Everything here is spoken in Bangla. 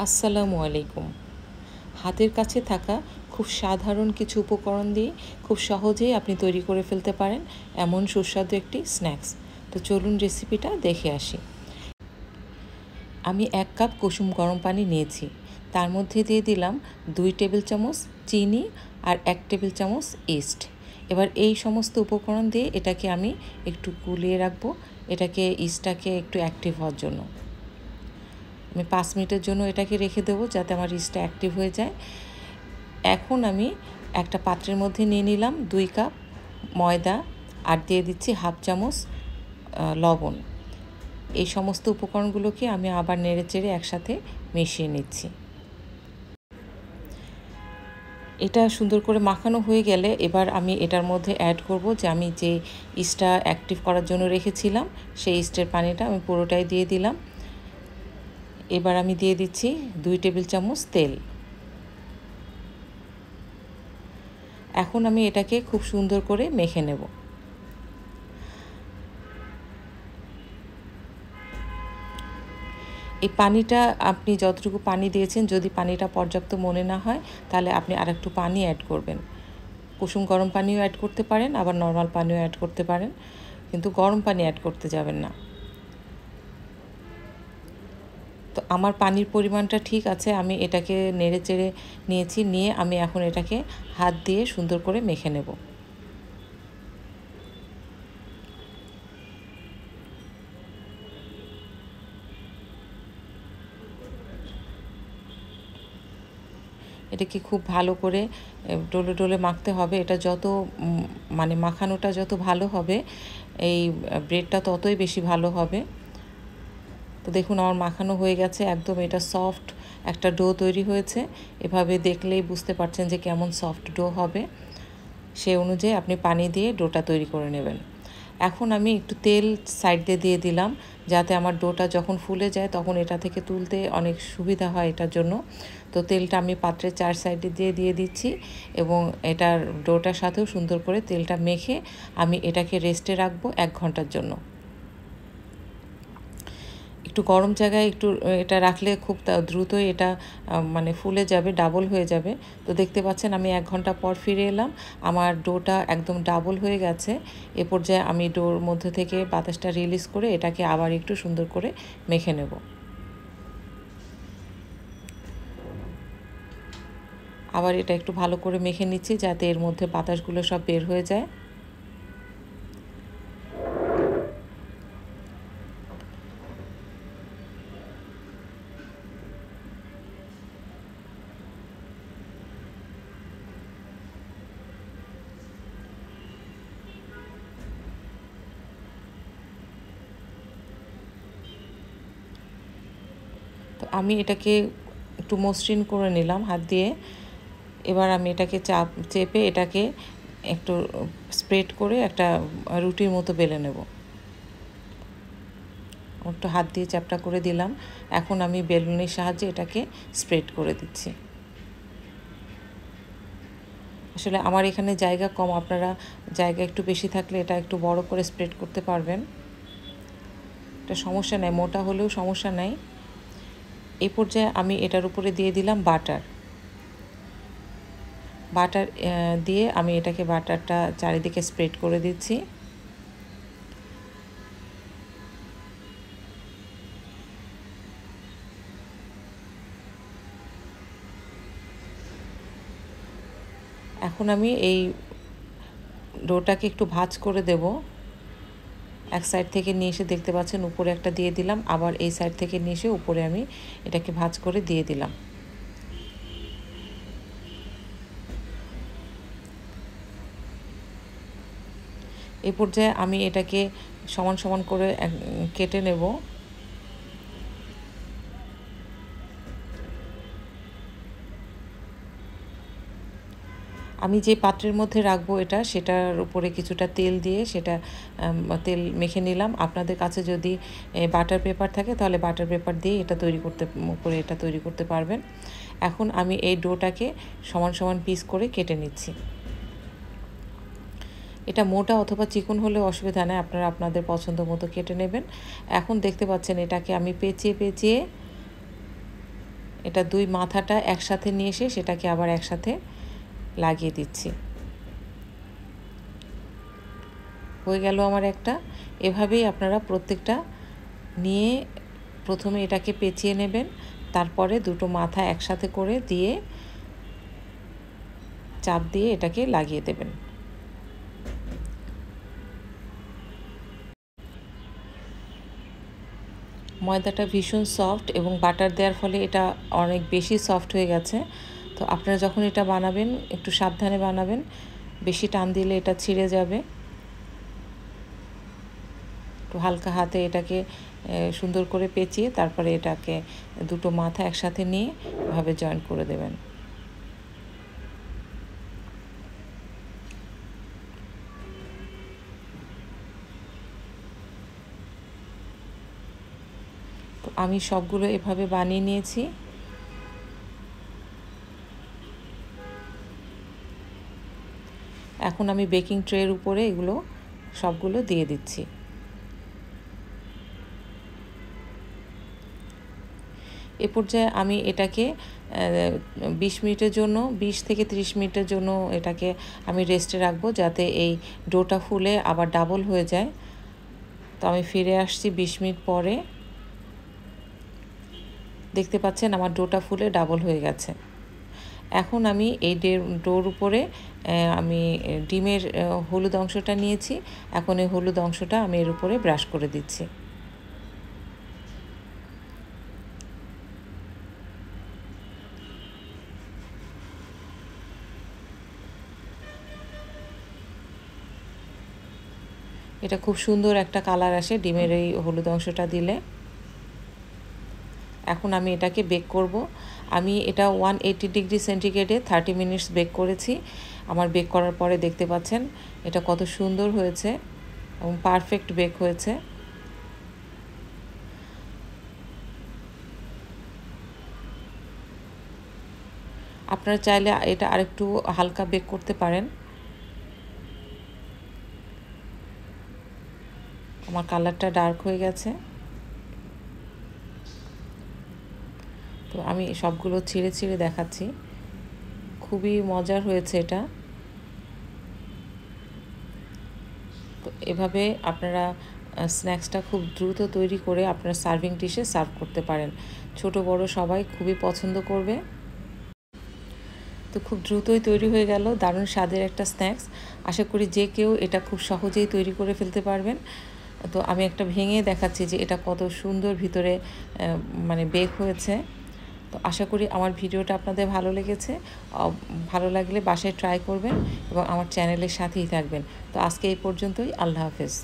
আসসালামু আলাইকুম। হাতের কাছে থাকা খুব সাধারণ কিছু উপকরণ দিয়ে খুব সহজেই আপনি তৈরি করে ফেলতে পারেন এমন সুস্বাদু একটি স্ন্যাক্স। তো চলুন রেসিপিটা দেখে আসি। আমি 1 কাপ কুসুম গরম পানি নিয়েছি। তার মধ্যে দিয়ে দিলাম 2 টেবিল চামচ চিনি আর 1 টেবিল চামচ ইস্ট। এবার এই সমস্ত উপকরণ দিয়ে এটাকে আমি একটু গুলিয়ে রাখবো, ইস্টটাকে একটু অ্যাক্টিভ হওয়ার জন্য। আমি 5 মিনিটের জন্য এটাকে রেখে দেবো যাতে আমার ইস্টটা অ্যাক্টিভ হয়ে যায়। এখন আমি একটা পাত্রের মধ্যে নিয়ে নিলাম 2 কাপ ময়দা আর দিয়ে দিচ্ছি হাফ চামচ লবণ। এই সমস্ত উপকরণগুলোকে আমি আবার নেড়েচেড়ে একসাথে মিশিয়ে নিচ্ছি। এটা সুন্দর করে মাখানো হয়ে গেলে এবার আমি এটার মধ্যে অ্যাড করব যে আমি যে ইস্টটা অ্যাক্টিভ করার জন্য রেখেছিলাম সেই ইস্টের পানিটা আমি পুরোটাই দিয়ে দিলাম। এবার আমি দিয়ে দিচ্ছি 2 টেবিল চামচ তেল। এখন আমি এটাকে খুব সুন্দর করে মেখে নেব। এই পানিটা আপনি যতটুকু পানি দিয়েছেন যদি পানিটা পর্যাপ্ত মনে না হয় তাহলে আপনি আরেকটু পানি অ্যাড করবেন। কুসুম গরম পানিও অ্যাড করতে পারেন, আবার নর্মাল পানিও অ্যাড করতে পারেন, কিন্তু গরম পানি অ্যাড করতে যাবেন না। তো আমার পানির পরিমাণটা ঠিক আছে, আমি এটাকে নেড়েচেড়ে নিয়েছি, নিয়ে আমি এখন এটাকে হাত দিয়ে সুন্দর করে মেখে নেব। এটাকে খুব ভালো করে ডলে ডলে মাখতে হবে। এটা যত মানে মাখানোটা যত ভালো হবে এই ব্রেডটা ততই বেশি ভালো হবে। তো দেখুন আমার মাখানো হয়ে গেছে, একদম এটা সফট একটা ডো তৈরি হয়েছে। এভাবে দেখলেই বুঝতে পারছেন যে কেমন সফট ডো হবে। সেই অনুযায়ী আপনি পানি দিয়ে ডোটা তৈরি করে নেবেন। এখন আমি একটু তেল সাইড দিয়ে দিলাম যাতে আমার ডোটা যখন ফুলে যায় তখন এটা থেকে তুলতে অনেক সুবিধা হয় এটার জন্য। তো তেলটা আমি পাত্রের 4 সাইডে দিয়ে দিচ্ছি এবং এটার ডোটার সাথেও সুন্দর করে তেলটা মেখে আমি এটাকে রেস্টে রাখবো 1 ঘন্টার জন্য। একটু গরম জায়গায় এটা রাখলে খুব দ্রুতই এটা মানে ফুলে যাবে, ডাবল হয়ে যাবে। তো দেখতে পাচ্ছেন আমি 1 ঘন্টা পর ফিরে এলাম, আমার ডোটা একদম ডাবল হয়ে গেছে। এ পর্যায়ে আমি ডোর মধ্যে থেকে বাতাসটা রিলিজ করে এটাকে আবার একটু সুন্দর করে মেখে নেব। আবার এটা একটু ভালো করে মেখে নিচ্ছি যাতে এর মধ্যে বাতাসগুলো সব বের হয়ে যায়। তো আমি এটাকে একটু মসৃণ করে নিলাম হাত দিয়ে। এবার আমি এটাকে চেপে এটাকে একটু স্প্রেড করে একটা রুটির মতো বেলে নেব। একটু হাত দিয়ে চ্যাপটা করে দিলাম। এখন আমি বেলুনের সাহায্যে এটাকে স্প্রেড করে দিচ্ছি। আসলে আমার এখানে জায়গা কম, আপনারা জায়গা একটু বেশি থাকলে এটা একটু বড় করে স্প্রেড করতে পারবেন। এটা সমস্যা নেই, মোটা হলেও সমস্যা নেই। এই পর্যায়ে আমি এটার উপরে দিয়ে দিলাম বাটার দিয়ে আমি এটাকে বাটারটা চারিদিকে স্প্রেড করে দিচ্ছি। এখন আমি এই ডোটাকে একটু ভাঁজ করে দেব। এক সাইড থেকে নিয়ে এসে দেখতে পাচ্ছেন উপরে একটা দিয়ে দিলাম, আবার এই সাইড থেকে নিয়ে এসে উপরে আমি এটাকে ভাঁজ করে দিয়ে দিলাম। এই পর্যায়ে আমি এটাকে সমান সমান করে কেটে নেব। আমি যে পাত্রের মধ্যে রাখবো সেটার উপরে কিছুটা তেল দিয়ে তেল মেখে নিলাম। আপনাদের কাছে যদি বাটার পেপার থাকে তাহলে বাটার পেপার দিয়ে এটা তৈরি করতে পারবেন। এখন আমি এই ডোটাকে সমান সমান পিস করে কেটে নিচ্ছি। এটা মোটা অথবা চিকন হলে অসুবিধা নেই, আপনারা আপনাদের পছন্দ মতো কেটে নেবেন। এখন দেখতে পাচ্ছেন এটাকে আমি পেঁচিয়ে এটা দুই মাথাটা একসাথে নিয়ে এসে সেটাকে আবার একসাথে লাগিয়ে দিচ্ছি। হয়ে গেল আমার একটা। এভাবেই আপনারা প্রত্যেকটা নিয়ে প্রথমে এটাকে পেঁচিয়ে নেবেন, তারপরে দুটো মাথা একসাথে করে দিয়ে চাপ দিয়ে এটাকে লাগিয়ে দেবেন। ময়দাটা ভীষণ সফট এবং বাটার দেওয়ার ফলে এটা অনেক বেশি সফট হয়ে গেছে। তো আপনারা যখন এটা বানাবেন একটু সাবধানে বানাবেন, বেশি টান দিলে এটা ছিঁড়ে যাবে। একটু হালকা হাতে এটাকে সুন্দর করে পেঁচিয়ে তারপরে এটাকে দুটো মাথা একসাথে নিয়ে এভাবে জয়েন করে দেবেন। তো আমি সবগুলো এভাবে বানিয়ে নিয়েছি। এখন আমি বেকিং ট্রের উপরে এগুলো সবগুলো দিয়ে দিচ্ছি। এ পর্যায়ে আমি এটাকে 20 মিনিটের জন্য 20 থেকে 30 মিনিটের জন্য এটাকে আমি রেস্টে রাখবো, যাতে এই ডোটা ফুলে আবার ডাবল হয়ে যায়। তো আমি ফিরে আসছি 20 মিনিট পরে। দেখতে পাচ্ছেন আমার ডোটা ফুলে ডাবল হয়ে গেছে। এখন আমি এই ডোর উপরে আমি ডিমের হলুদ অংশটা নিয়েছি। এখন এই হলুদ অংশটা আমি এর উপরে ব্রাশ করে দিচ্ছি। এটা খুব সুন্দর একটা কালার আসে ডিমের এই হলুদ অংশটা দিলে। এখন আমি এটাকে বেক করব। আমি এটা 180 ডিগ্রি সেন্টিগ্রেডে 30 মিনিটস বেক করেছি। আমার বেক করার পরে দেখতে পাচ্ছেন এটা কত সুন্দর হয়েছে এবং পারফেক্ট বেক হয়েছে। আপনারা চাইলে এটা আরেকটু হালকা বেক করতে পারেন। আমার কালারটা ডার্ক হয়ে গেছে। তো আমি সবগুলো ছিঁড়ে ছিঁড়ে দেখাচ্ছি। খুবই মজার হয়েছে এটা। তো এভাবে আপনারা স্ন্যাক্সটা খুব দ্রুত তৈরি করে আপনারা সার্ভিং ডিশে সার্ভ করতে পারেন। ছোট বড় সবাই খুবই পছন্দ করবে। তো খুব দ্রুতই তৈরি হয়ে গেল দারুণ স্বাদের একটা স্ন্যাক্স। আশা করি যে কেউ এটা খুব সহজেই তৈরি করে ফেলতে পারবেন। তো আমি একটা ভেঙে দেখাচ্ছি যে এটা কত সুন্দর ভিতরে মানে বেক হয়েছে। তো আশা করি আমার ভিডিওটা আপনাদের ভালো লেগেছে। ভালো লাগলে বাসায় ট্রাই করবেন এবং আমার চ্যানেলের সাথেই থাকবেন। তো আজকে এই পর্যন্তই। আল্লাহ হাফেজ।